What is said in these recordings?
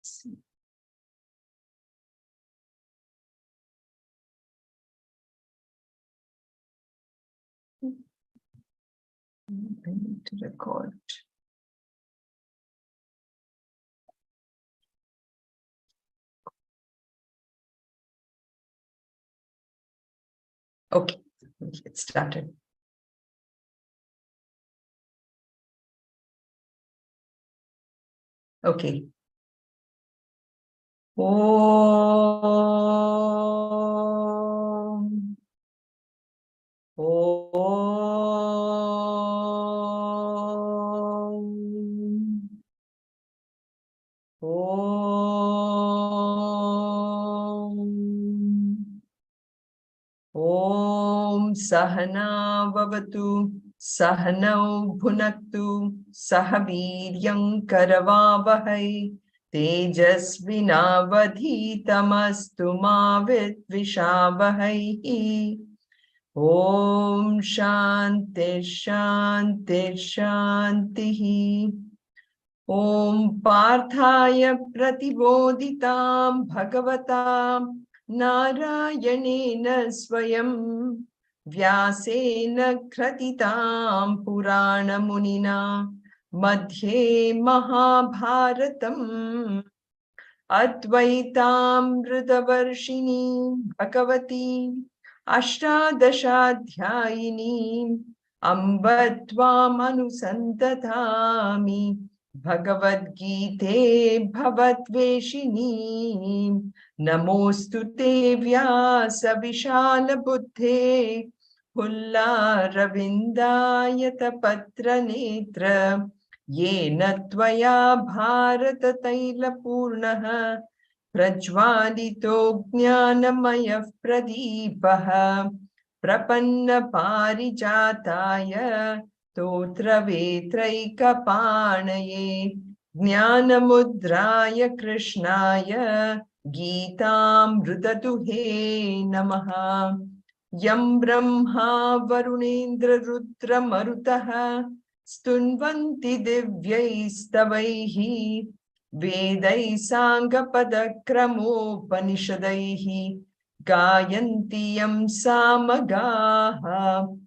see. I need to record. Okay, let's get started. Okay. Om. Om. Om. Om Sahana Vavatu Sahanau Bhunaktu Sahaviryam Karavavahai Tejasvinavadhitamastu ma vidvishavahai. Om Shanti Shanti Shanti. Om Parthaya Pratibodhitam Bhagavatam Narayanena Swayam Vyasena Kratitam Purana Munina Madhye Mahabharatam Advaitam Rudhavarshini Bhagavati Ashtadashadhyayini Ambatvam Anusantatami Bhagavad Geetha Bhavatveshini Namostu Te Vyasa Vishala Buddhe Pulla Ravindayata Patra Netra Yena Tvaya Bharata Taila Purnaha Prajvalito Jnanamaya Pradipaha Prapanna Parijataya Totra Vetraika Panaye Jnanamudraya Krishnaya Geetam Rudatuhe Namaha Yam Brahma Varunendra Rudra Marutaha Stunvanti Divyaistavaihi Vedai Sangapada Panishadaihi Gayanti Yam Samagaha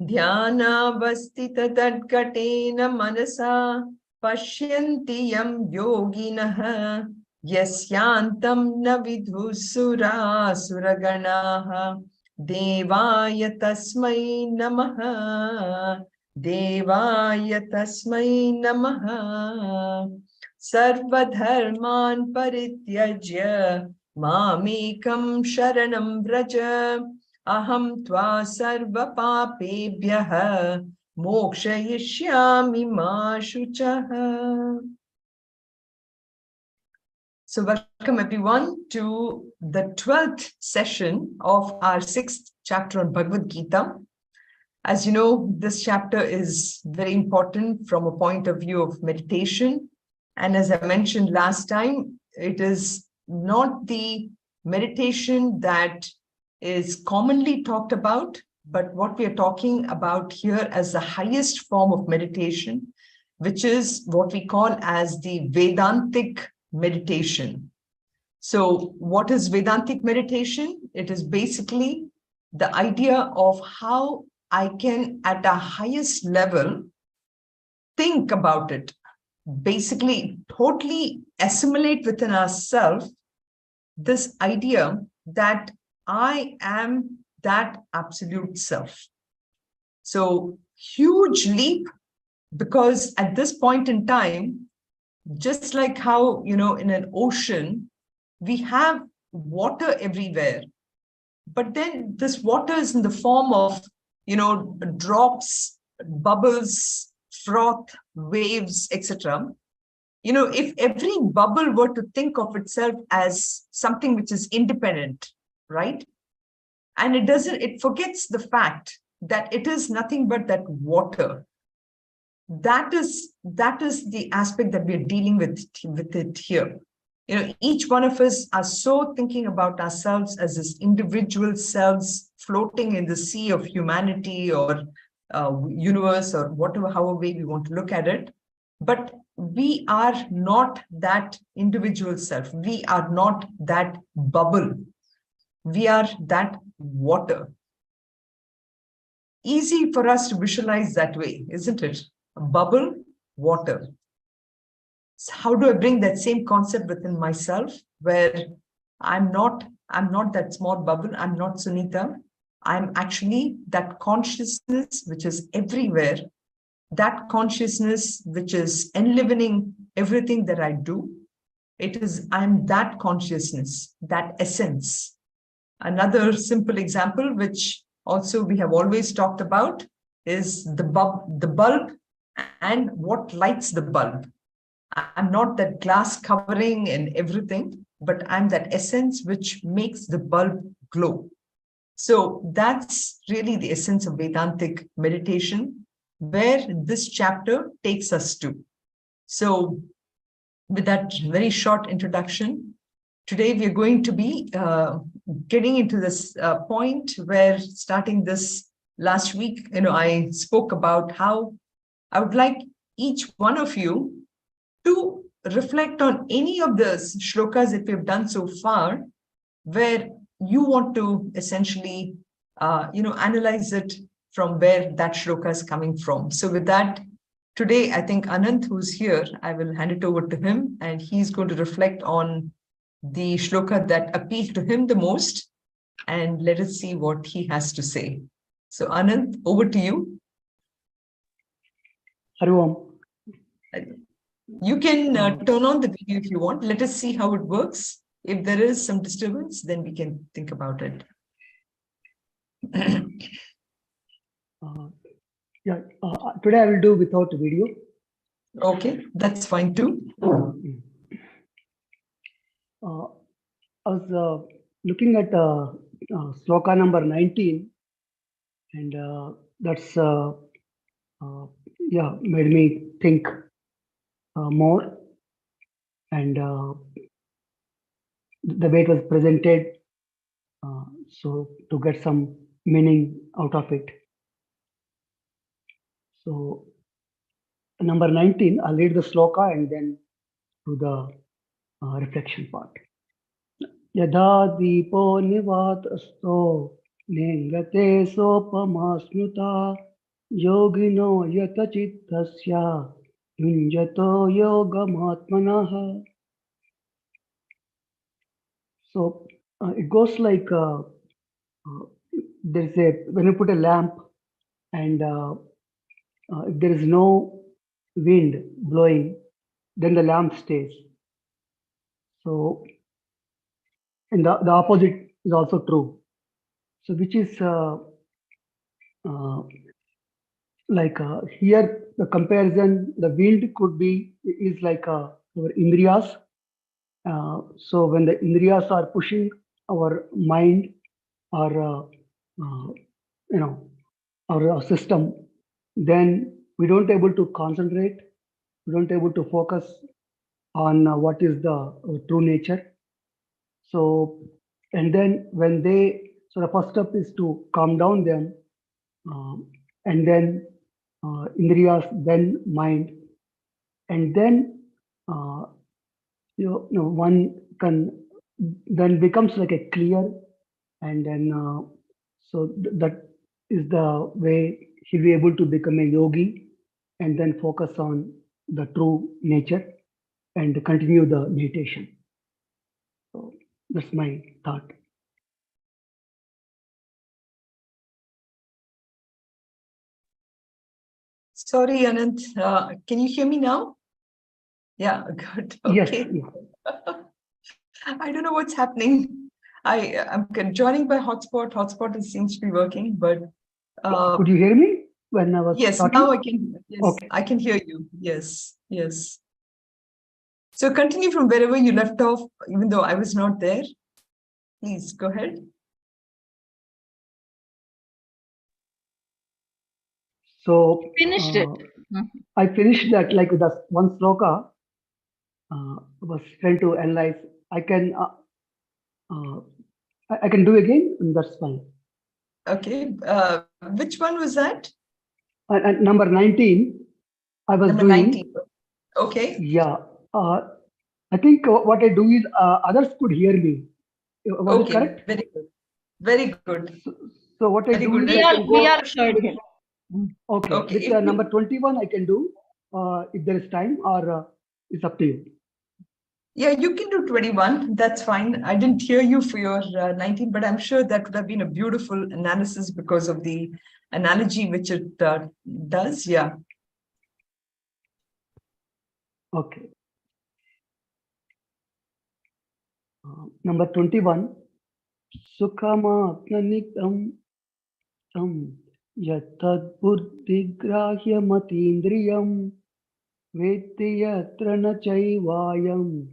Dhyana Vastita Dadgatena Manasa Pashyanti Yam Yoginaha Yasyantam Navidhusura Suraganaha Devaya Tasmai Namaha Devaya Tasmai Namaha Sarvadharman Parityajya Mamekam Sharanam Vraja Aham Tva Sarva Papebhyaha Mokshayishyami Ma Shuchaha. So welcome everyone to the 12th session of our 6th chapter on Bhagavad Geetha. As you know, this chapter is very important from a point of view of meditation. And as I mentioned last time, it is not the meditation that is commonly talked about, but what we are talking about here as the highest form of meditation, which is what we call as the Vedantic meditation. So what is Vedantic meditation? It is basically the idea of how I can, at a highest level, think about it. Basically, totally assimilate within ourselves this idea that I am that absolute self. So, huge leap, because at this point in time, just like how, in an ocean, we have water everywhere. But then this water is in the form of, drops, bubbles, froth, waves, etc. If every bubble were to think of itself as something which is independent, right? And it forgets the fact that it is nothing but that water. That is the aspect that we're dealing with it here. Each one of us are so thinking about ourselves as this individual selves floating in the sea of humanity or universe or whatever, however way we want to look at it. But we are not that individual self. We are not that bubble. We are that water. Easy for us to visualize that way, isn't it? A bubble, water. So how do I bring that same concept within myself, where I'm not that small bubble, I'm not Sunitha. I'm actually that consciousness which is everywhere, that consciousness which is enlivening everything that I do. I'm that consciousness, that essence. Another simple example, which also we have always talked about, is the bulb and what lights the bulb. I'm not that glass covering and everything, but I'm that essence which makes the bulb glow. So that's really the essence of Vedantic meditation, where this chapter takes us to. So with that very short introduction, today we are going to be getting into this point where, starting this last week, I spoke about how I would like each one of you to reflect on any of the shlokas that we've done so far, where you want to essentially, analyze it from where that shloka is coming from. So with that, today, I think Anant, who's here, I will hand it over to him, and he's going to reflect on the shloka that appealed to him the most, and let us see what he has to say. So Anant, over to you. Hari Om. You can turn on the video if you want. Let us see how it works. If there is some disturbance, then we can think about it. Today I will do without video. Okay, that's fine too. I was looking at sloka number 19, and that's made me think more, and the way it was presented, so to get some meaning out of it. So number 19, I'll read the sloka and then do the reflection part. Yada deepo nivatasto nengate sopamasnuta yogino yata chittasya yunjato yogamatmanaha. So it goes like there's when you put a lamp, and if there is no wind blowing, then the lamp stays. So, and the opposite is also true. So which is here the comparison, the wind is like our indriyas. So when the indriyas are pushing our mind, or our system, then we don't able to concentrate, we don't able to focus on what is the true nature. So, and then so the first step is to calm down them, and then indriyas, then mind, and then one can then becomes like a clear, and then so that is the way he'll be able to become a yogi, and then focus on the true nature and continue the meditation. So that's my thought. Sorry, Anant, can you hear me now? Yeah, good. Okay. Yes. I don't know what's happening. I'm joining by hotspot. Hotspot seems to be working, but could you hear me when I was yes, talking? now I can. Yes, okay. I can hear you. Yes, yes. So continue from wherever you left off, even though I was not there. Please go ahead. So Finished it. I finished that, like with the one sloka. Was trying to analyze. I can do again, and that's fine. Okay. Which one was that? And number 19, I was number doing. 19. Okay. Yeah. I think what I do is others could hear me. Was it Okay. correct? Very good. Very good. So, so what I Very do good. is Very I We are can good. we go are heard with, him. okay, Okay. with If number you, 21 I can do if there is time, or it's up to you. yeah, you can do 21. That's fine. I didn't hear you for your 19, but I'm sure that would have been a beautiful analysis because of the analogy which it does. Yeah. Okay. Number 21. Sukhamapnanitam tam yatad buddhigrahyamatīndriyam vetti yatra na chaivayam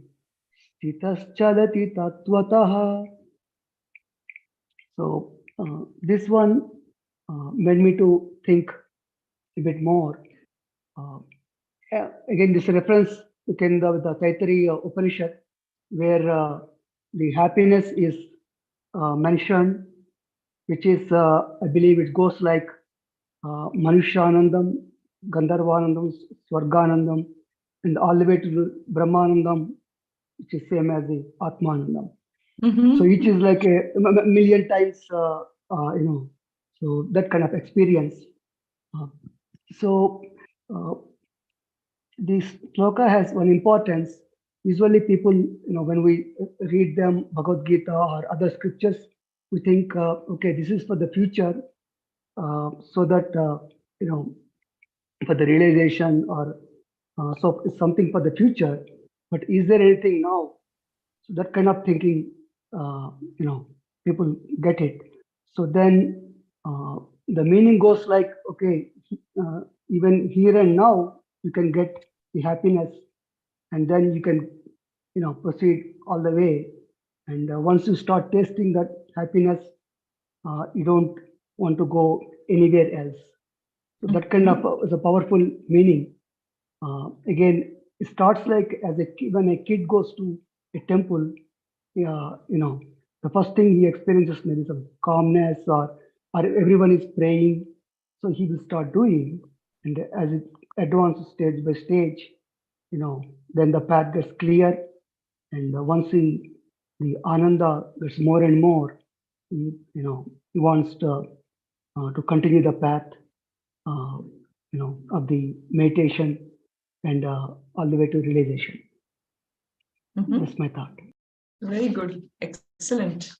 stitaschalati tattvataha. So this one made me to think a bit more. Uh, Again, this reference to the Taitari Upanishad, where the happiness is mentioned, which is, I believe, it goes like Manushyanandam, Gandharvanandam, Swarganandam, and all the way to the Brahmanandam, which is same as the Atmanandam. So each is like a million times, so that kind of experience. Uh, so uh, this sloka has one importance. Usually people, when we read them, Bhagavad Gita or other scriptures, we think, okay, this is for the future, so that, for the realization, or so it's something for the future. But is there anything now? So that kind of thinking, people get it. So then the meaning goes like, okay, uh, even here and now, you can get the happiness, and then you can, proceed all the way. And once you start tasting that happiness, you don't want to go anywhere else. So that kind of is a powerful meaning. Again, it starts like as when a kid goes to a temple, the first thing he experiences maybe some calmness, or everyone is praying, so he will start doing, and as it advances stage by stage, then the path gets clear, and once the ananda gets more and more, he wants to continue the path, uh, of the meditation, and all the way to realization. That's my thought. Very good. Excellent.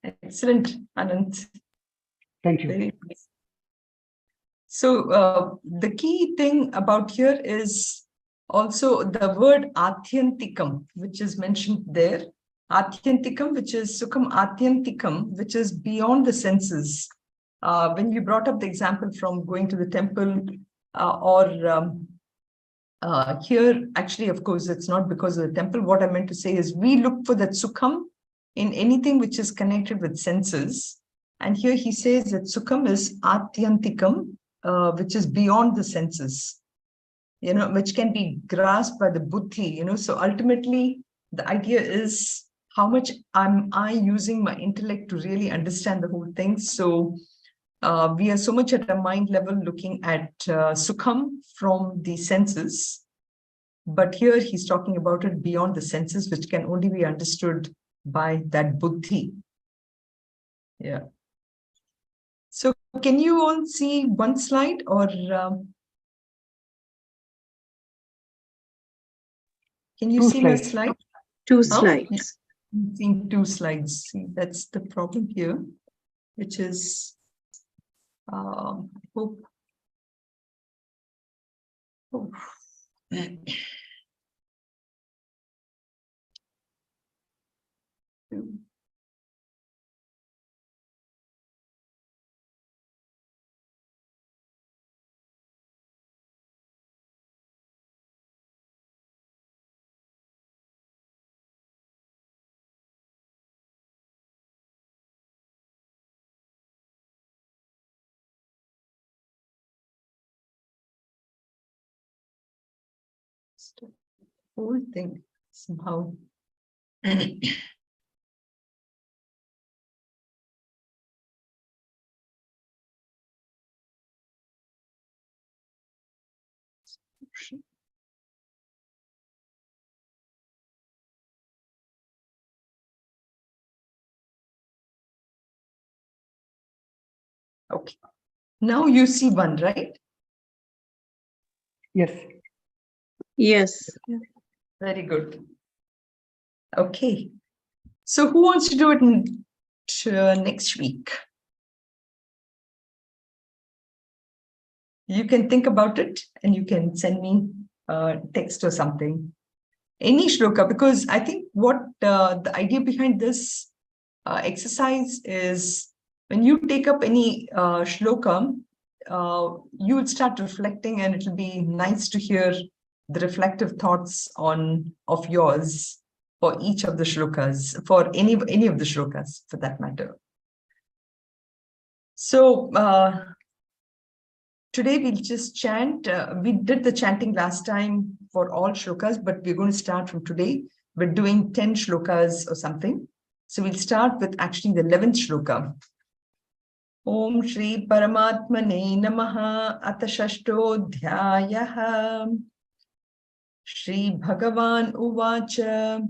Excellent, Anand. Thank you. Very nice. So the key thing about here is also the word Athyantikam, which is mentioned there. Athyantikam, which is Sukham Athyantikam, which is beyond the senses. When you brought up the example from going to the temple, or here, actually, of course, it's not because of the temple. What I meant to say is we look for that Sukham in anything which is connected with senses. And here he says that Sukham is Athyantikam, which is beyond the senses, which can be grasped by the buddhi, So ultimately, the idea is how much am I using my intellect to really understand the whole thing. So we are so much at a mind level looking at Sukham from the senses. But here he's talking about it beyond the senses, which can only be understood by that buddhi. Yeah. So can you all see one slide, or can you Two see my slides. slide? Two Huh? slides. I'm seeing two slides. See, that's the problem here, which is, I hope. Oh. Whole thing somehow. Okay. Now you see one, right? Yes. Yes. Very good. Okay. So who wants to do it next week? You can think about it and you can send me a text or something. Any shloka, because I think what the idea behind this exercise is when you take up any shloka, you would start reflecting, and it'll be nice to hear the reflective thoughts of yours for each of the shlokas, for any of the shlokas for that matter. So today we'll just chant. We did the chanting last time for all shlokas, but we're going to start from today. We're doing 10 shlokas or something. So we'll start with actually the 11th shloka. Om Shri Paramatmane Namaha Ata Shashtodhyayaha Shri Bhagavan Uvacha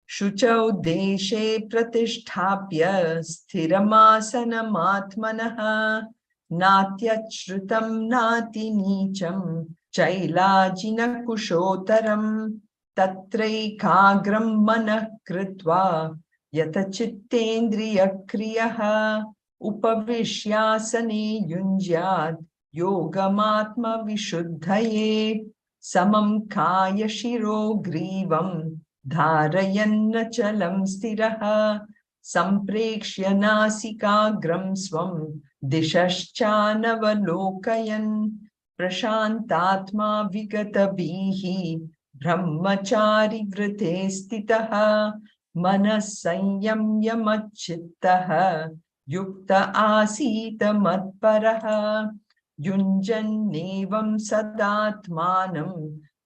Shuchau Deshe Pratisthapya Sthiramasanamaatmanaha Natyachrutam Nati Nicham Chailajina Kushotaram Tatraikagram Manah Kritva Yata Chittendriya Kriyaha Upavishyasane Yunjyat Yogamatma Vishuddhaye Samam Kaya Shiro Grivam Dharayanna Chalam Stiraha Samprekshya Nasikagram Swam Dishashchanavalokayan Prashantatma Vigata Bihi Brahmachari Vrite Stitaha Manas Sanyamya Machittaha Yukta Asita Matparaha Yunjannevam Sadatmanam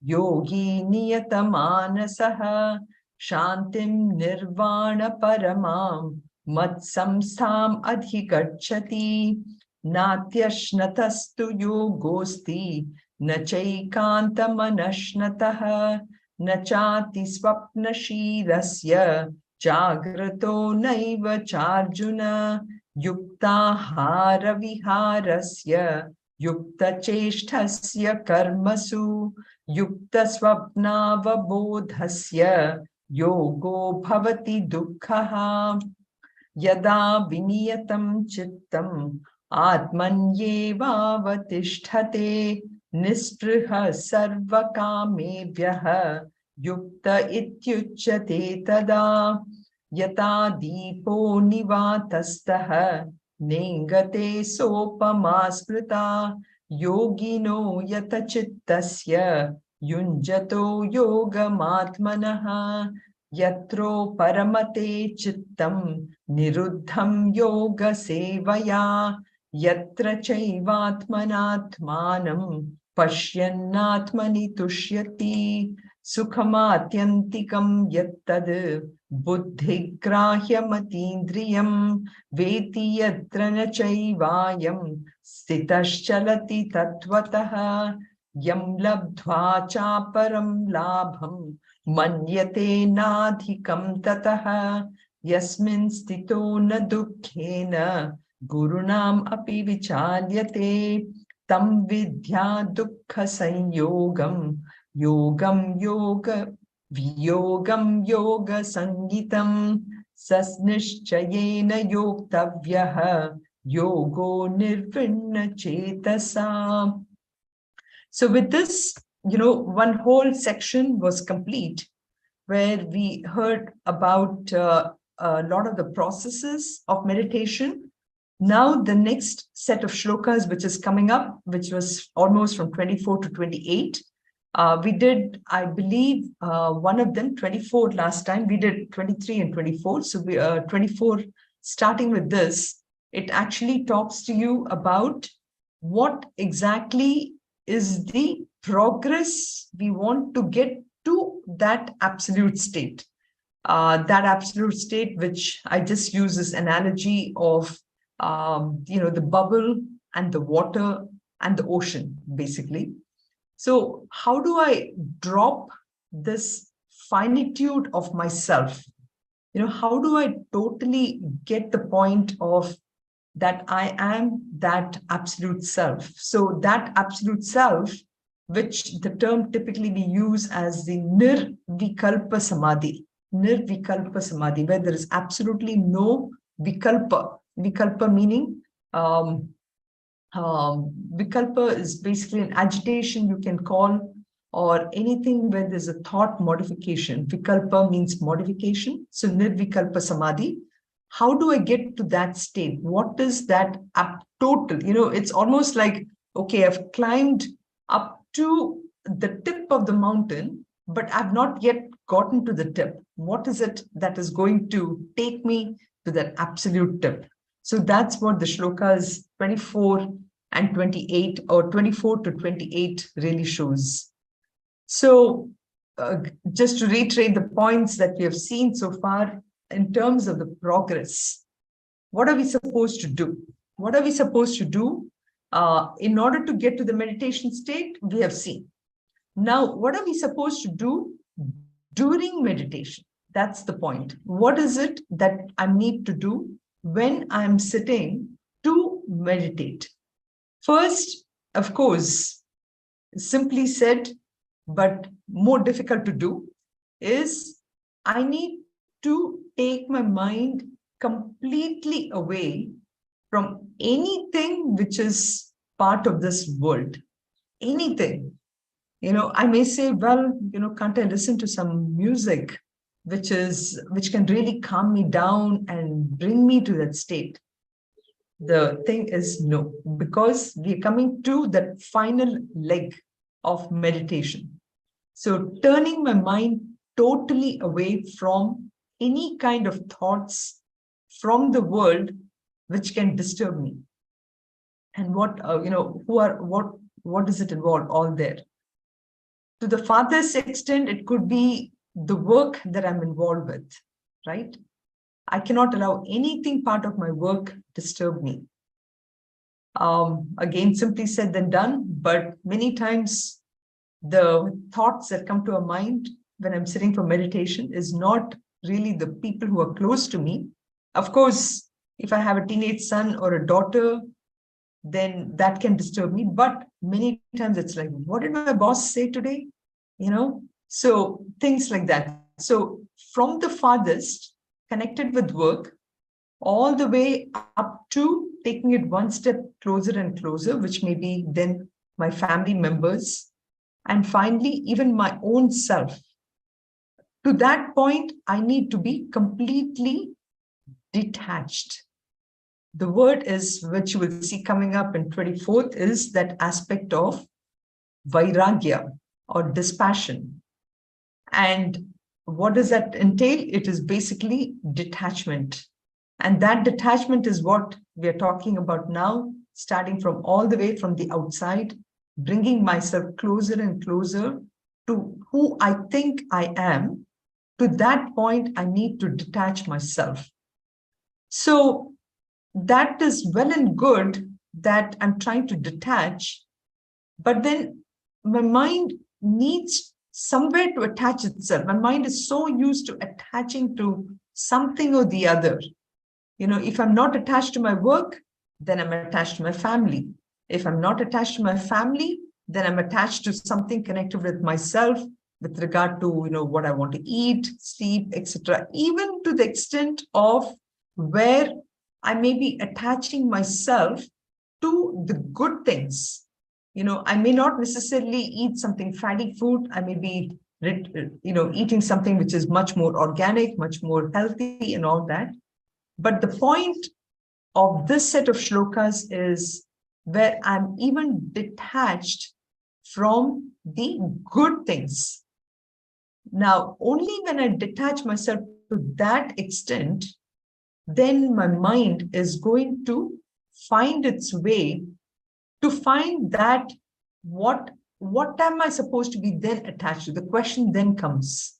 Yogi Niyatamaanasaha Shantim Nirvana Paramam Matsamstham Adhikachati Natyashnatastu Yogosti Nachaikanta Manashnataha Nachati Swapnashirasya Jagrato Naiva Charjuna Yuktahara Viharasya Yukta Cheshthasya Karmasu Yukta Swapnavabodhasya Yogo Bhavati Dukkhaha Yada Viniyatam Chittam Atmanyevavatisthate Nispriha Sarvakamebhyaha Yukta Ityuchyate Tada Yata Deepo Nivatastaha Nengate Sopamasmrita Yogino Yata Chittasya Yunjato Yogamatmanaha Yatro Paramate Chittam Niruddham Yoga Sevaya Yatra Chaivatmanatmanam Pashyannatmani Tushyati Sukhamatyantikam Yattad Buddhigrahyamatīndriyam Veti Yatra Nachaivayam Stitaschalati Tattvataha Yam Labdhva Chaparam Labham Manyate Nadhikam Tataha Yasmin Stito Na Dukkhena Gurunam Api Vichalyate Tam Vidya Dukkha Sanyogam Yogam Yoga Viyogam Yoga Sangitam Sasnishchayena Yoktavyaha Yogo Nirvinna Chetasa. So with this, one whole section was complete where we heard about a lot of the processes of meditation. Now the next set of shlokas, which is coming up, which was almost from 24 to 28, we did, I believe, one of them, 24 last time. We did 23 and 24. So we 24, starting with this, it actually talks to you about what exactly is the progress we want to get to that absolute state. That absolute state, which I just use this analogy of, the bubble and the water and the ocean, basically. So how do I drop this finitude of myself? How do I totally get the point of that I am that absolute self. So that absolute self, which the term typically we use as the nirvikalpa samadhi, where there is absolutely no vikalpa. Vikalpa meaning, vikalpa is basically an agitation you can call, or anything where there's a thought modification. Vikalpa means modification. So nirvikalpa samadhi. How do I get to that state? What is that total? It's almost like, okay, I've climbed up to the tip of the mountain, but I've not yet gotten to the tip. What is it that is going to take me to that absolute tip? So that's what the shlokas 24 and 28, or 24 to 28 really shows. So just to reiterate the points that we have seen so far in terms of the progress, what are we supposed to do? What are we supposed to do in order to get to the meditation state? We have seen. Now, what are we supposed to do during meditation? That's the point. What is it that I need to do when I'm sitting to meditate? First, of course, simply said, but more difficult to do, is I need to take my mind completely away from anything which is part of this world. Anything. I may say, well, can't I listen to some music which can really calm me down and bring me to that state? The thing is no, because we're coming to that final leg of meditation. So turning my mind totally away from any kind of thoughts from the world which can disturb me. And what does it involve all there? To the farthest extent, it could be the work that I'm involved with, right? I cannot allow anything part of my work disturb me. Again, simply said than done, but many times the thoughts that come to our mind when I'm sitting for meditation is not really the people who are close to me. Of course, if I have a teenage son or a daughter, then that can disturb me. But many times it's like, what did my boss say today? So things like that. So from the farthest, connected with work, all the way up to taking it one step closer and closer, which may be then my family members, and finally, even my own self. To that point, I need to be completely detached. The word is, which you will see coming up in 24th, is that aspect of vairagya or dispassion. And what does that entail? It is basically detachment. And that detachment is what we are talking about now, starting from all the way from the outside, bringing myself closer and closer to who I think I am. To that point, I need to detach myself. So that is well and good that I'm trying to detach, but then my mind needs somewhere to attach itself. My mind is so used to attaching to something or the other. If I'm not attached to my work, then I'm attached to my family. If I'm not attached to my family, then I'm attached to something connected with myself with regard to, what I want to eat, sleep, etc. Even to the extent of where I may be attaching myself to the good things. I may not necessarily eat something fatty food. I may be, eating something which is much more organic, much more healthy and all that. But the point of this set of shlokas is where I'm even detached from the good things. Now, only when I detach myself to that extent, then my mind is going to find its way to find that what am I supposed to be then attached to? The question then comes.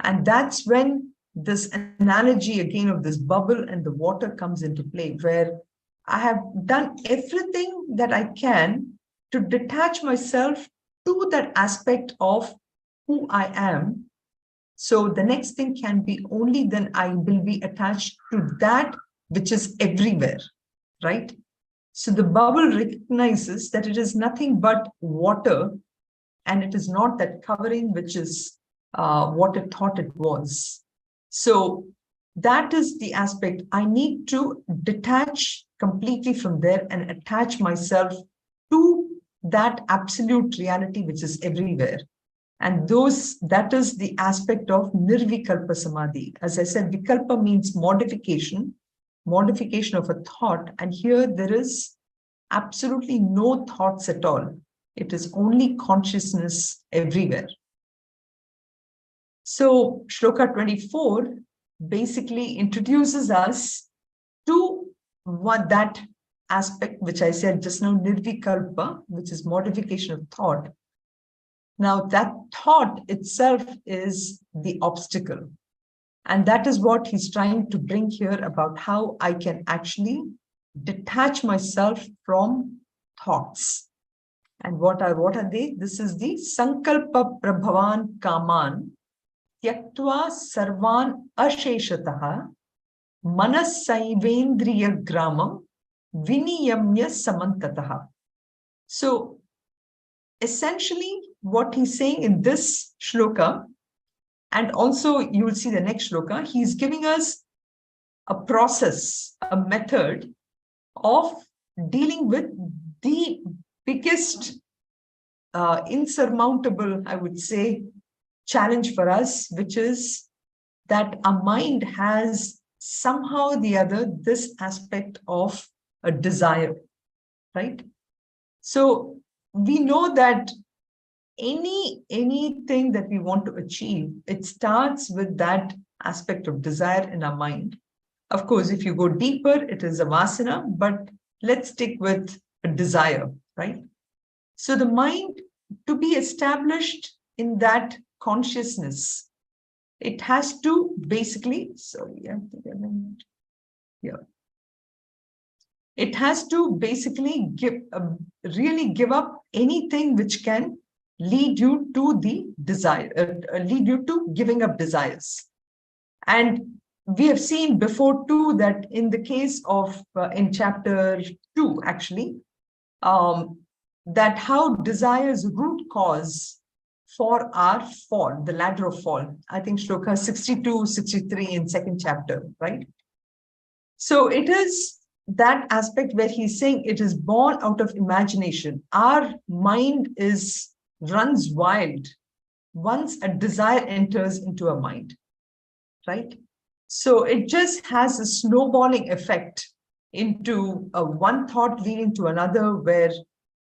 And that's when this analogy again of this bubble and the water comes into play, where I have done everything that I can to detach myself to that aspect of who I am. So the next thing can be only then I will be attached to that which is everywhere, right? So the bubble recognizes that it is nothing but water, and it is not that covering which is what it thought it was. So that is the aspect. I need to detach completely from there and attach myself to that absolute reality which is everywhere. And that is the aspect of nirvikalpa samadhi. As I said, vikalpa means modification of a thought. And here there is absolutely no thoughts at all. It is only consciousness everywhere. So Shloka 24 basically introduces us to that aspect which I said just now, nirvikalpa, which is modification of thought. Now that thought itself is the obstacle. And that is what he's trying to bring here about how I can actually detach myself from thoughts. And what are they? This is the Sankalpa Prabhavan Kaman Tyaktva Sarvan Asheshataha Manasaivendriya Gramam Viniyamya Samantataha. So essentially what he's saying in this shloka, and also you will see the next shloka, he's giving us a process, a method of dealing with the biggest insurmountable, I would say, challenge for us, which is that our mind has somehow or the other this aspect of a desire, right? So we know that anything that we want to achieve, it starts with that aspect of desire in our mind. Of course, if you go deeper, it is a vasana, but let's stick with a desire, right? So the mind, to be established in that consciousness, it has to basically, it has to basically really give up anything which can lead you to the desire, lead you to giving up desires. And we have seen before too that in the case of, in chapter 2, actually, that how desire's root cause for our fall, the ladder of fall. I think shloka 62, 63 in second chapter, right? So it is that aspect where he's saying it is born out of imagination. Our mind runs wild once a desire enters into a mind, right? So it just has a snowballing effect into one thought leading to another, where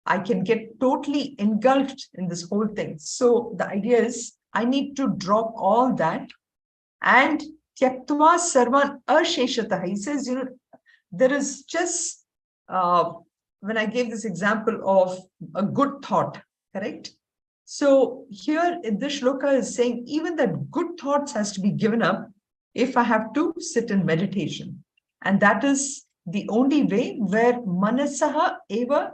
I can get totally engulfed in this whole thing. So the idea is I need to drop all that and tyaktva sarvan asheshataha. He says, there is just, when I gave this example of a good thought, correct? So here in this shloka is saying even that good thoughts has to be given up if I have to sit in meditation. And that is the only way where manasaha eva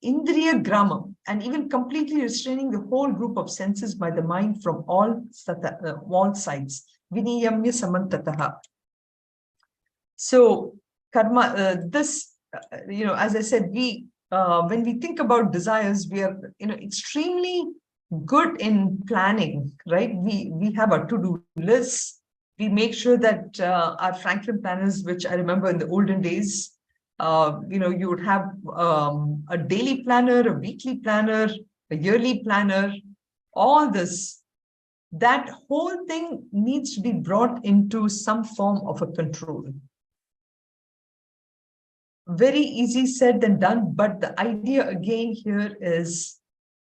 indriya gramam, and even completely restraining the whole group of senses by the mind from all sides. Viniyamya samantataha. So karma, as I said, when we think about desires, we are, extremely good in planning, right? We have a to-do list. We make sure that our Franklin planners, which I remember in the olden days, you would have a daily planner, a weekly planner, a yearly planner, all this. That whole thing needs to be brought into some form of a control. Very easy said than done, but the idea again here is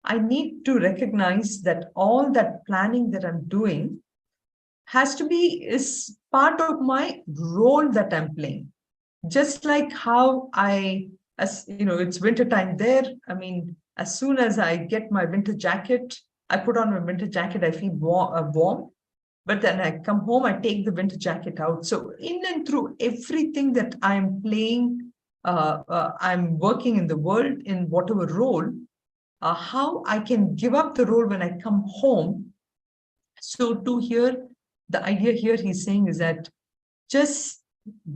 I need to recognize that all that planning that I'm doing is part of my role that I'm playing. Just like how it's winter time there. I mean, as soon as I get my winter jacket, I put on my winter jacket, I feel warm. But then I come home, I take the winter jacket out. So in and through everything that I'm playing, I'm working in the world in whatever role, how I can give up the role when I come home. So the idea here he's saying is that just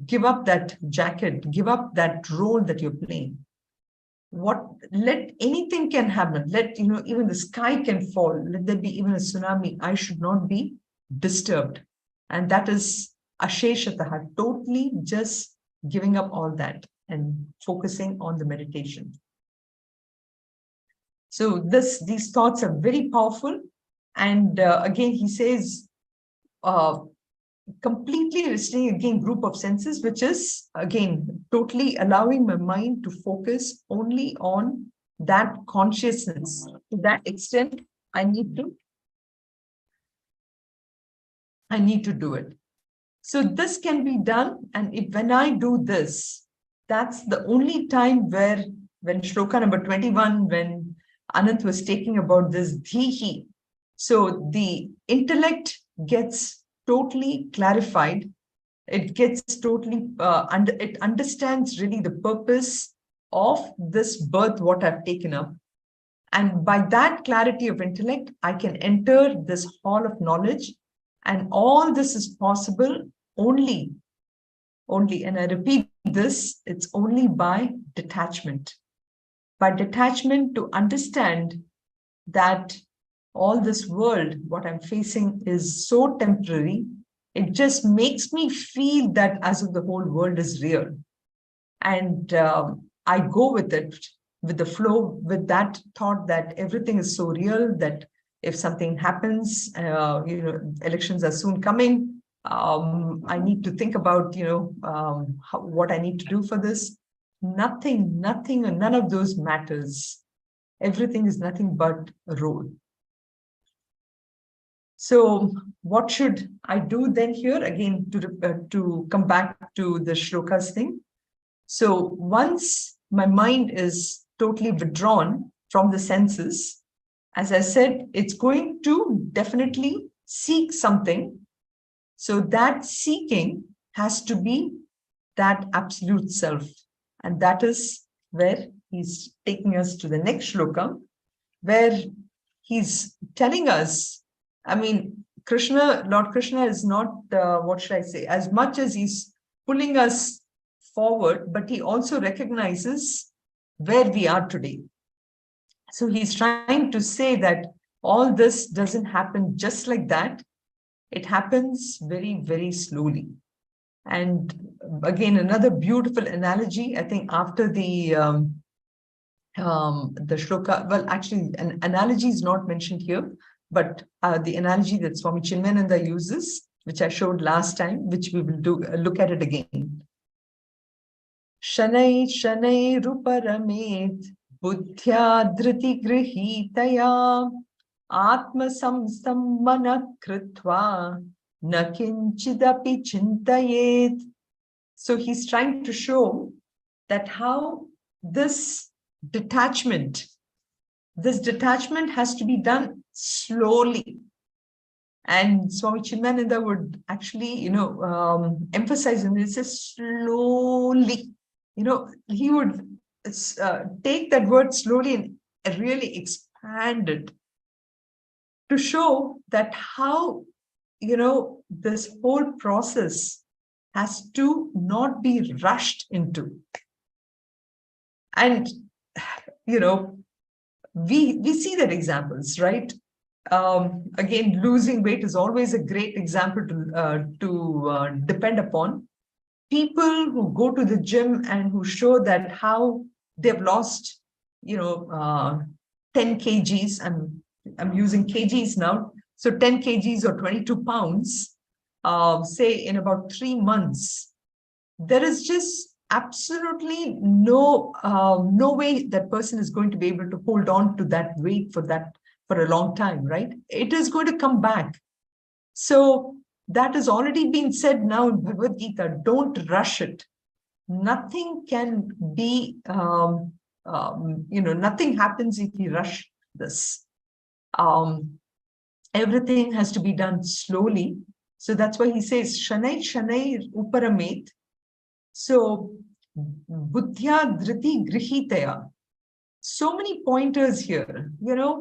give up that jacket, give up that role that you're playing. Let anything can happen. Let, even the sky can fall. Let there be even a tsunami. I should not be disturbed. And that is asheshataha, totally just giving up all that and focusing on the meditation. So these thoughts are very powerful. And again, he says, completely restraining again group of senses, which is again totally allowing my mind to focus only on that consciousness. To that extent, I need to do it. So this can be done, and when I do this, that's the only time where, when shloka number 21, when Anant was taking about this dhihi, so the intellect gets totally clarified. It gets totally, it understands really the purpose of this birth, what I've taken up. And by that clarity of intellect, I can enter this hall of knowledge. And all this is possible only, and I repeat this, it's only by detachment. By detachment, to understand that all this world, what I'm facing, is so temporary. It just makes me feel that as if the whole world is real. And I go with it, with the flow, with that thought that everything is so real, that if something happens, elections are soon coming, I need to think about, what I need to do for this. Nothing, and none of those matters. Everything is nothing but a role. So what should I do then here? Again, to come back to the shlokas thing. So once my mind is totally withdrawn from the senses, as I said, it's going to definitely seek something. So that seeking has to be that absolute self. And that is where he's taking us to the next shloka, where he's telling us, I mean, Lord Krishna is not, what should I say, as much as he's pulling us forward, but he also recognizes where we are today. So he's trying to say that all this doesn't happen just like that. It happens very, very slowly. And again, another beautiful analogy, I think, after the shloka, well, actually, an analogy is not mentioned here, but the analogy that Swami Chinmayananda uses, which I showed last time, which we will look at it again. Shanai Shanai Ruparamet Buddhya Dhriti Grihitaya Atma Samstammana Kritva Nakinchidapi Chintayet. So he's trying to show that how this detachment has to be done slowly. And Swami Chinmayananda would actually, emphasize, and he says slowly. He would take that word slowly and really expand it to show that how, this whole process has to not be rushed into. And, we see that examples, right? Again, losing weight is always a great example to depend upon. People who go to the gym and who show that how they've lost, 10 kgs. I'm using kgs now. So 10 kgs or 22 pounds, say in about 3 months, there is just absolutely no way that person is going to be able to hold on to that weight for a long time, right? It is going to come back. So that has already been said now in Bhagavad Geetha. Don't rush it. Nothing can be, nothing happens if you rush this. Everything has to be done slowly. So that's why he says, Shanai Shanai Uparamet. So, Buddhya Dhriti Grihitaya. So many pointers here, Dhriti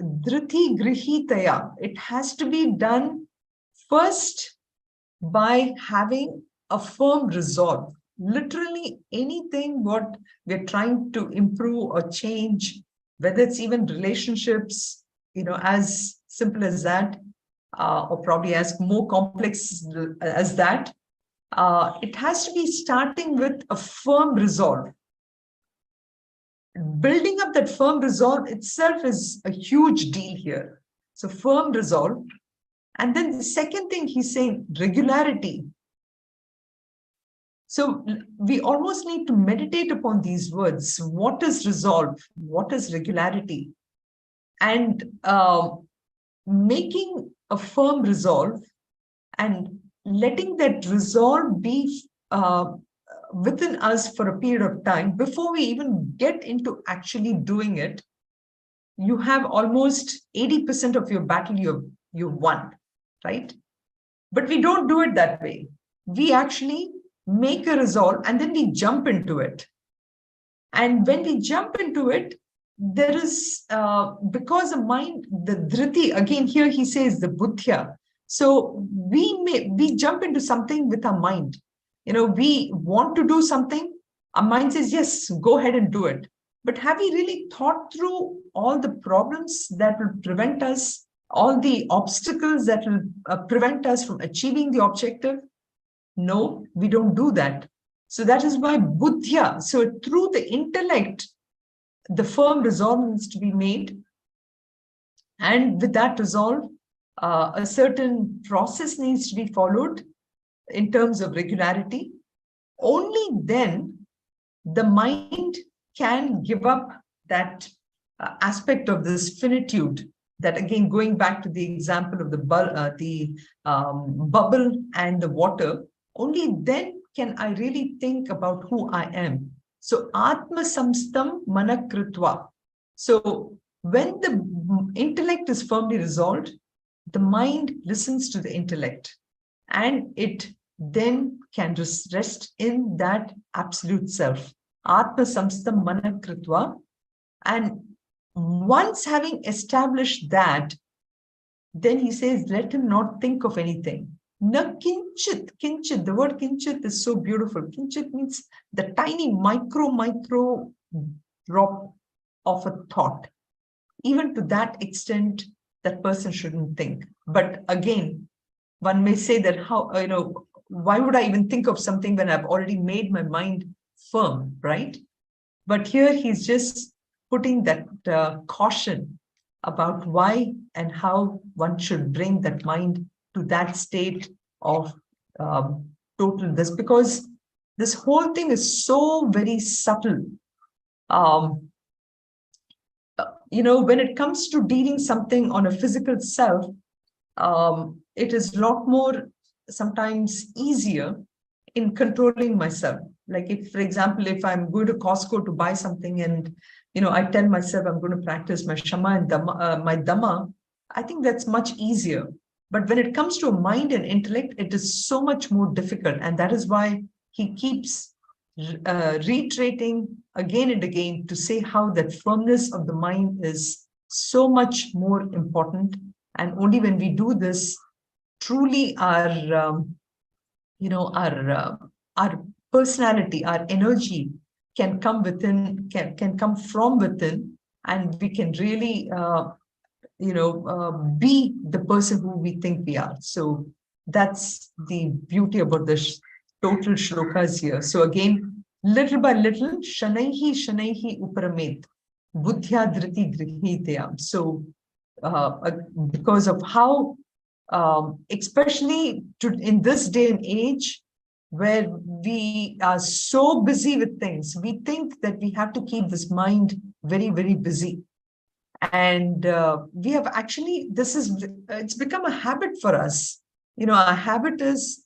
Grihitaya. It has to be done first by having a firm resolve. Literally anything what we're trying to improve or change, whether it's even relationships, as simple as that, or probably as more complex as that, it has to be starting with a firm resolve. Building up that firm resolve itself is a huge deal here. So firm resolve. And then the second thing he's saying, regularity. So we almost need to meditate upon these words. What is resolve? What is regularity? And making a firm resolve and letting that resolve be within us for a period of time before we even get into actually doing it. You have almost 80% of your battle you've won, right? But we don't do it that way. We actually make a resolve and then we jump into it. And when we jump into it, there is, because the mind, the dhriti, again here he says the buddhya. So we jump into something with our mind. We want to do something. Our mind says, yes, go ahead and do it. But have we really thought through all the problems that will prevent us, all the obstacles that will prevent us from achieving the objective? No, we don't do that. So that is why buddhya, so through the intellect, the firm resolve needs to be made. And with that resolve, a certain process needs to be followed in terms of regularity. Only then the mind can give up that aspect of this finitude. That again, going back to the example of the bubble and the water, only then can I really think about who I am. So Atma Samstam Manakritva. So when the intellect is firmly resolved, the mind listens to the intellect and it then can just rest in that absolute self. Atma Samstam Manakritva. And once having established that, then he says, let him not think of anything. Na kinchit, kinchit, the word kinchit is so beautiful. Kinchit means the tiny micro drop of a thought. Even to that extent, that person shouldn't think. But again, one may say that why would I even think of something when I've already made my mind firm, right? But here he's just putting that caution about why and how one should bring that mind to that state of total this, because this whole thing is so very subtle. When it comes to dealing something on a physical self, it is a lot more sometimes easier in controlling myself. Like if, for example, if I'm going to Costco to buy something and, I tell myself I'm going to practice my Shama and my Dhamma, I think that's much easier. But when it comes to mind and intellect, it is so much more difficult. And that is why he keeps reiterating again and again to say how that firmness of the mind is so much more important. And only when we do this, truly our personality, our energy can come within, can come from within, and we can really, be the person who we think we are. So that's the beauty about the total shlokas here. So again, little by little, shanaihi uparamet, buddhya dhriti drihitya. So because of how, especially in this day and age, where we are so busy with things, we think that we have to keep this mind very, very busy. And we have actually, it's become a habit for us. Our habit is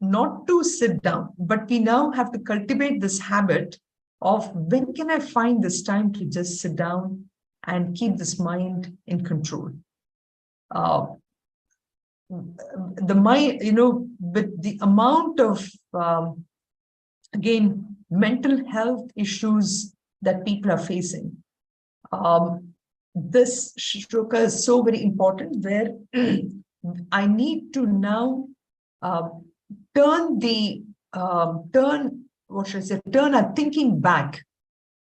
not to sit down, but we now have to cultivate this habit of when can I find this time to just sit down and keep this mind in control. The mind, with the amount of, again, mental health issues that people are facing, this shloka is so very important, where I need to now turn the what should I say, turn our thinking back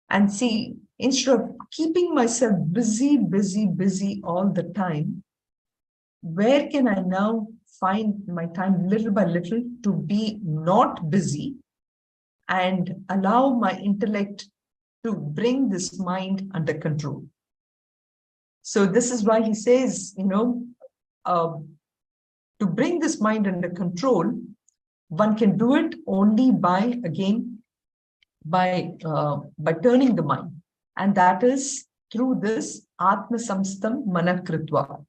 and see, instead of keeping myself busy all the time, where can I now find my time little by little to be not busy and allow my intellect to bring this mind under control. So this is why he says, to bring this mind under control, one can do it only by turning the mind. And that is through this Atma Samstam Manakritva.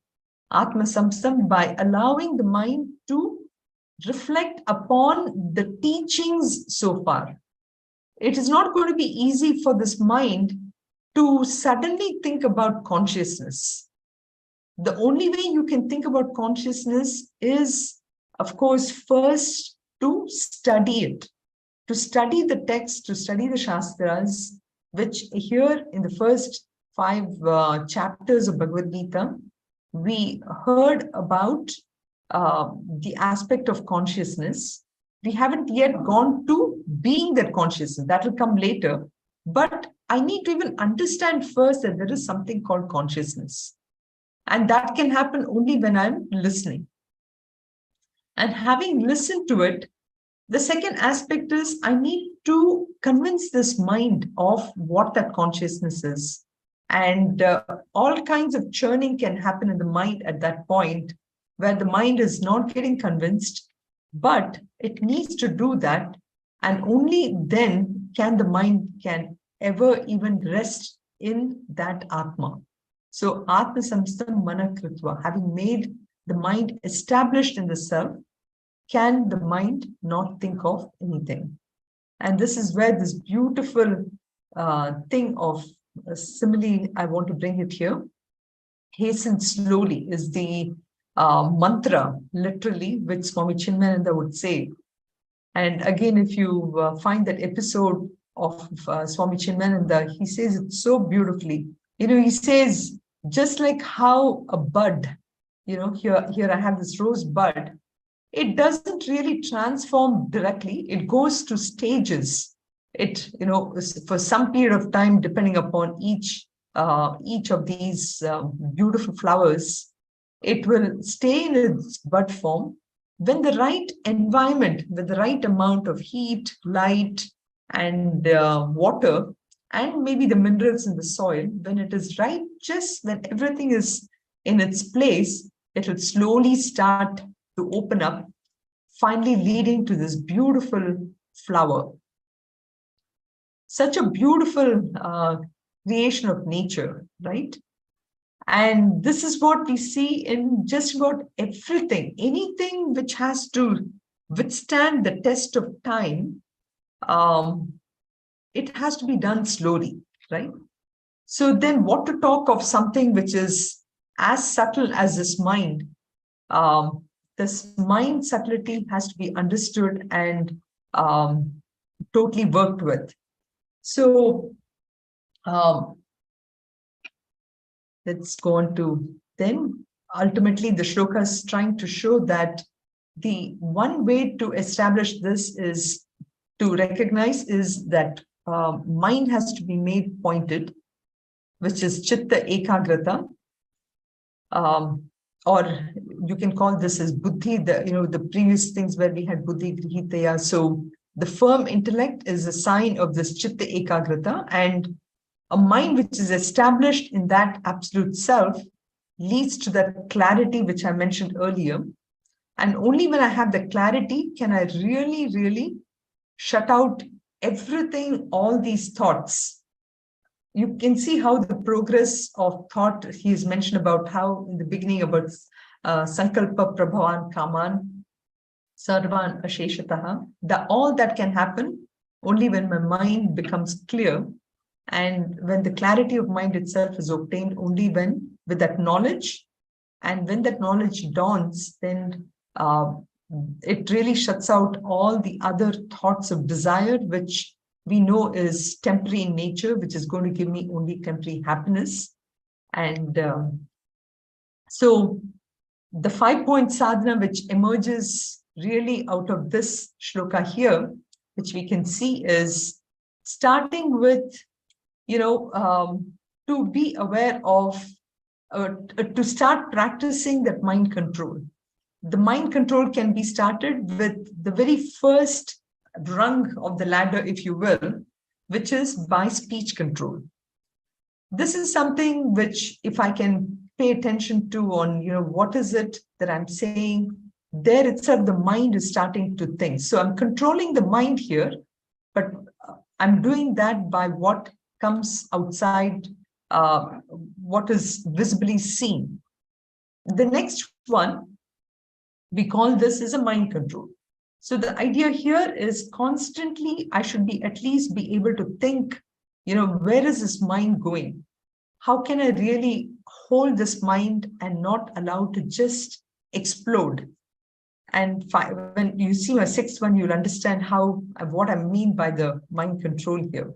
Atma Samstam, by allowing the mind to reflect upon the teachings so far. It is not going to be easy for this mind to suddenly think about consciousness. The only way you can think about consciousness is, of course, first to study it, to study the text, to study the Shastras, which here in the first 5 chapters of Bhagavad Geetha, we heard about the aspect of consciousness. We haven't yet gone to being that consciousness. That will come later. But I need to even understand first that there is something called consciousness. And that can happen only when I'm listening. And having listened to it, the second aspect is I need to convince this mind of what that consciousness is. And all kinds of churning can happen in the mind at that point, where the mind is not getting convinced, but it needs to do that. And only then can the mind can ever even rest in that Atma. So Atma Samstam Manakritva, having made the mind established in the self, can the mind not think of anything. And this is where this beautiful thing of simile, I want to bring it here. Hasten slowly is the mantra, literally, which Swami Chinmayananda would say. And again, if you find that episode of Swami Chinmayananda, he says it so beautifully. He says, just like how a bud, here I have this rose bud, it doesn't really transform directly. It goes to stages. It, for some period of time, depending upon each of these beautiful flowers, it will stay in its bud form. When the right environment, with the right amount of heat, light, and water, and maybe the minerals in the soil, when it is right, just when everything is in its place, it will slowly start to open up, finally leading to this beautiful flower. Such a beautiful creation of nature, right? And this is what we see in just about everything. Anything which has to withstand the test of time, it has to be done slowly, right? So then what to talk of something which is as subtle as this mind? This mind subtlety has to be understood and totally worked with. So let's go on to then. Ultimately, the shloka is trying to show that the one way to establish this is to recognize is that mind has to be made pointed, which is chitta ekagrata, or you can call this as buddhi, the previous things where we had buddhi grihitaya. So the firm intellect is a sign of this chitta ekagrata, and a mind which is established in that absolute self leads to that clarity which I mentioned earlier. And only when I have the clarity can I really, really shut out everything, all these thoughts. You can see how the progress of thought, he has mentioned about how in the beginning about sankalpa prabhavan kaman sarvan asheshataha, all that can happen only when my mind becomes clear, and when the clarity of mind itself is obtained only when with that knowledge. And when that knowledge dawns, then it really shuts out all the other thoughts of desire, which we know is temporary in nature, which is going to give me only temporary happiness. And so the 5-point sadhana which emerges really out of this shloka here, which we can see is starting with, to be aware of, to start practicing that mind control. The mind control can be started with the very first rung of the ladder, if you will, which is by speech control. This is something which, if I can pay attention to on, what is it that I'm saying, there itself, the mind is starting to think. So I'm controlling the mind here, but I'm doing that by what comes outside, what is visibly seen. The next one, we call this as a mind control. So the idea here is constantly, I should be at least be able to think, where is this mind going? How can I really hold this mind and not allow to just explode? And when you see my sixth one, you'll understand what I mean by the mind control here.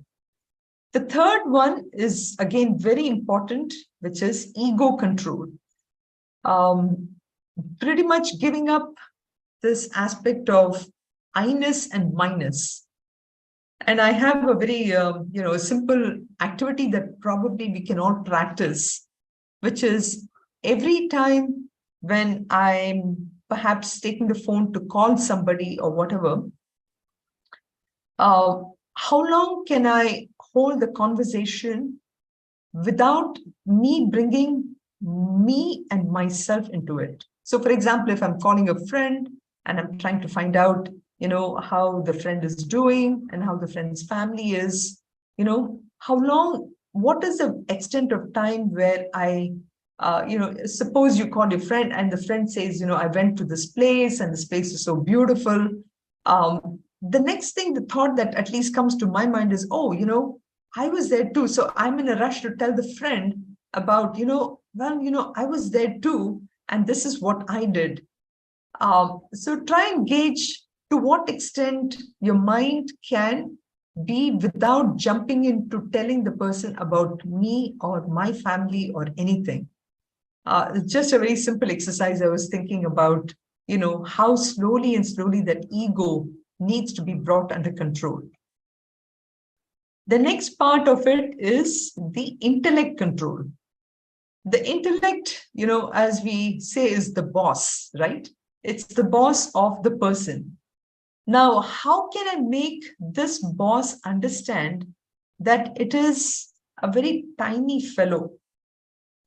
The third one is, again, very important, which is ego control. Pretty much giving up this aspect of I-ness and minus. And I have a very, simple activity that probably we can all practice, which is every time when I'm perhaps taking the phone to call somebody or whatever, how long can I hold the conversation without me bringing me and myself into it? So, for example, if I'm calling a friend and I'm trying to find out, how the friend is doing and how the friend's family is, how long, what is the extent of time where I, suppose you call your friend and the friend says, I went to this place and this place is so beautiful. The next thing, the thought that at least comes to my mind is, oh, I was there too. So I'm in a rush to tell the friend about, I was there too, and this is what I did. So try and gauge to what extent your mind can be without jumping into telling the person about me or my family or anything. Just a very simple exercise I was thinking about, how slowly and slowly that ego needs to be brought under control. The next part of it is the intellect control. The intellect, as we say, is the boss, right? It's the boss of the person. Now, how can I make this boss understand that it is a very tiny fellow?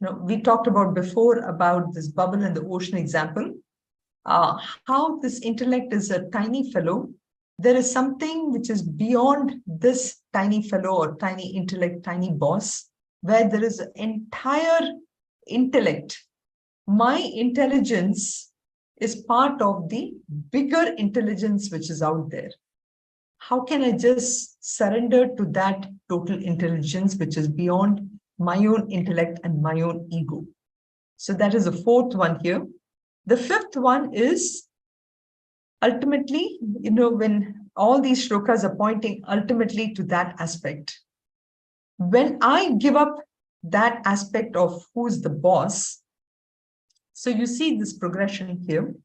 We talked about before about this bubble in the ocean example, how this intellect is a tiny fellow. There is something which is beyond this tiny fellow or tiny intellect, tiny boss, where there is an entire intellect. My intelligence is part of the bigger intelligence which is out there. How can I just surrender to that total intelligence which is beyond my own intellect and my own ego? So that is the fourth one here. The fifth one is ultimately, when all these shlokas are pointing ultimately to that aspect. When I give up that aspect of who's the boss, so you see this progression here.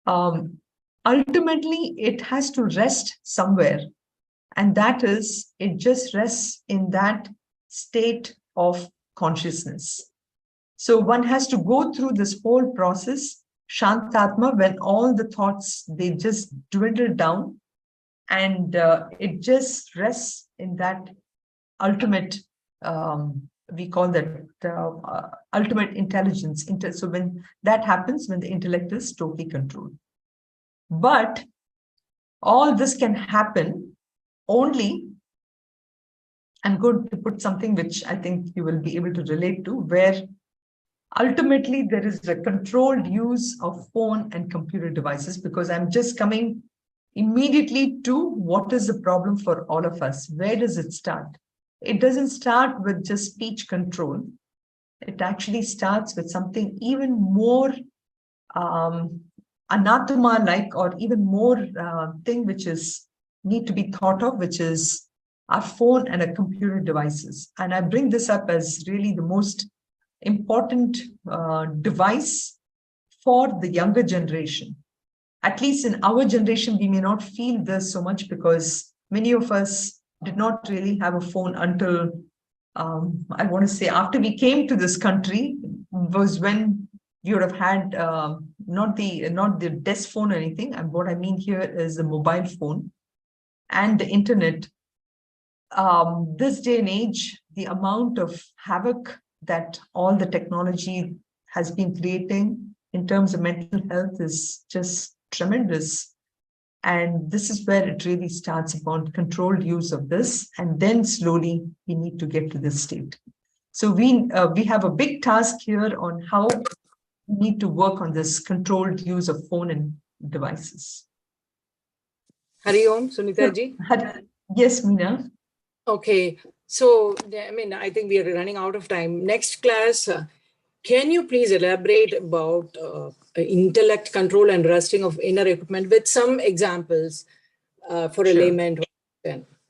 Ultimately, it has to rest somewhere. And that is, it just rests in that state of consciousness. So one has to go through this whole process, Shantatma, when all the thoughts, they just dwindle down and it just rests in that ultimate, we call that ultimate intelligence. So when that happens, when the intellect is totally controlled. But all this can happen only, I'm going to put something which I think you will be able to relate to, where ultimately there is a controlled use of phone and computer devices, because I'm just coming immediately to what is the problem for all of us. Where does it start? It doesn't start with just speech control. It actually starts with something even more anathema-like, or even more thing which is need to be thought of, which is our phone and our computer devices. And I bring this up as really the most important device for the younger generation. at least in our generation, we may not feel this so much because many of us did not really have a phone until, I want to say, after we came to this country, was when you would have had not the desk phone or anything. And what I mean here is the mobile phone and the internet. This day and age, the amount of havoc that all the technology has been creating in terms of mental health is just tremendous. And this is where it really starts upon controlled use of this. And then slowly we need to get to this state. So we have a big task here on how we need to work on this controlled use of phone and devices. Hari Om, Sunitha ji. Yes, Meena. Okay, so I think we are running out of time. Next class, can you please elaborate about intellect control and rusting of inner equipment with some examples for a layman?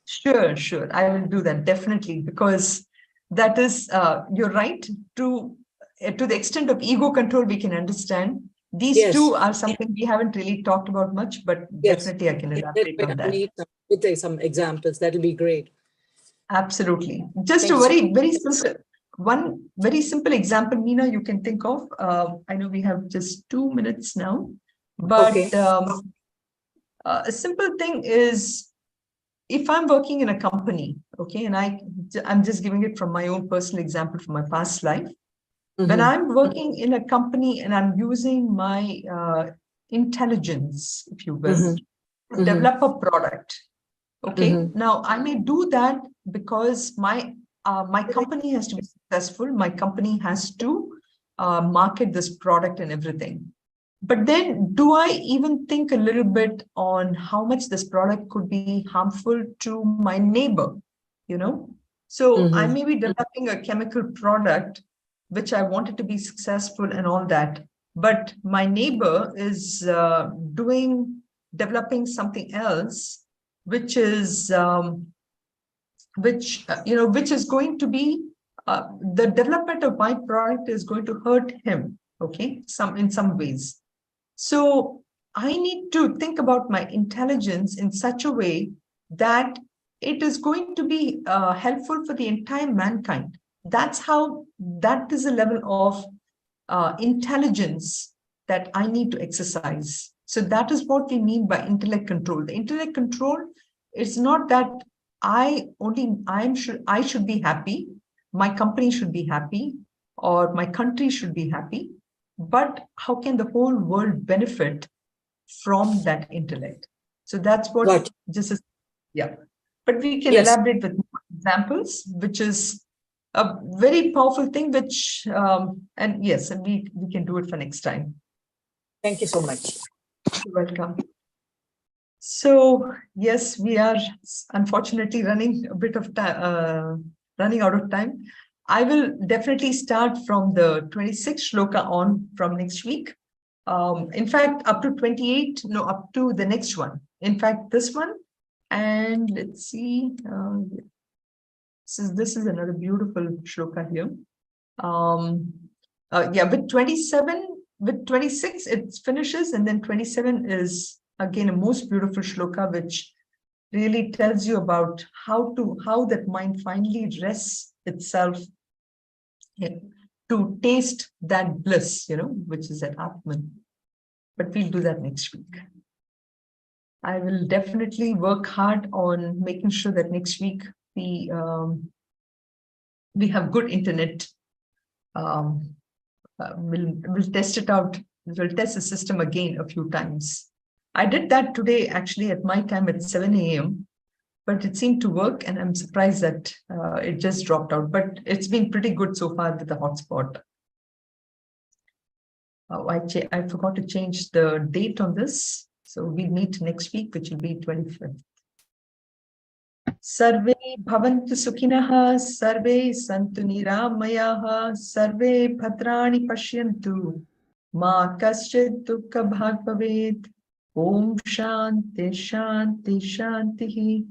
Sure. I will do that definitely, because that is, you're right, to the extent of ego control we can understand. These two are something we haven't really talked about much, but definitely I can elaborate on that. With some examples, that'll be great. Absolutely. Just a one very simple example, Meena, you can think of. I know we have just 2 minutes now, but a simple thing is, if I'm working in a company, okay, and I'm just giving it from my own personal example from my past life. When I'm working in a company and I'm using my intelligence, if you will, to develop a product. Okay, now I may do that because my company has to be successful. My company has to market this product and everything. But then do I even think a little bit on how much this product could be harmful to my neighbor, you know? So I may be developing a chemical product, which I wanted to be successful and all that. But my neighbor is developing something else, which is which is going to be the development of my product is going to hurt him, okay, in some ways. So I need to think about my intelligence in such a way that it is going to be helpful for the entire mankind. That is a level of intelligence that I need to exercise. So that is what we mean by intellect control. The intellect control is not that I should be happy, my company should be happy, or my country should be happy, but how can the whole world benefit from that intellect? So that's what this is. Yeah, but we can elaborate with more examples, which is a very powerful thing, which and we can do it for next time. Thank you so much. You're welcome. So yes, we are unfortunately running a bit of time, running out of time. I will definitely start from the 26th shloka on from next week. In fact, up to 28, no, up to the next one. In fact, this one, and let's see. This is another beautiful shloka here. With 27, with 26, it finishes, and then 27 is again a most beautiful shloka, which really tells you about how that mind finally rests itself to taste that bliss, which is at Atman. But we'll do that next week. I will definitely work hard on making sure that next week we have good internet. We'll test it out. We'll test the system again a few times. I did that today, actually, at my time at 7 a.m., but it seemed to work, and I'm surprised that it just dropped out. But it's been pretty good so far with the hotspot. I forgot to change the date on this. So we meet next week, which will be 25th. Sarve bhavantu sukhinah, sarve santu niramayaha, sarve bhadrani pashyantu, ma kaschid dukkha bhag bhavet. Om Shanti Shanti Shanti.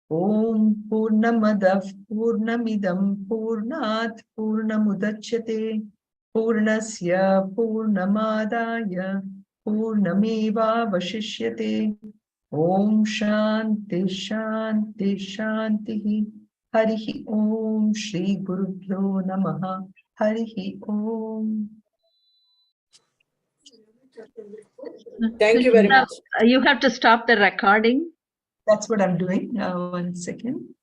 Om Purnamadav Purnamidam Purnat Purnamudachyate Purnasya Purnamadaya Purnameva Vashishyate. Om Shanti Shanti Shanti. Harihi Om Shri Gurubhyo Namaha. Harihi Om. Thank you very much. You have to stop the recording. That's what I'm doing. 1 second.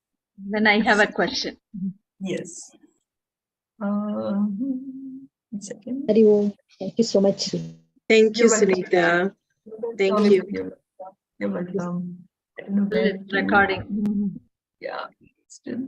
Then I have a question. Yes. 1 second. Hari Om. Thank you so much. Thank you, You're welcome. Sunitha. Thank You're you. welcome. You're welcome. I don't know where to- Recording. Yeah. Still.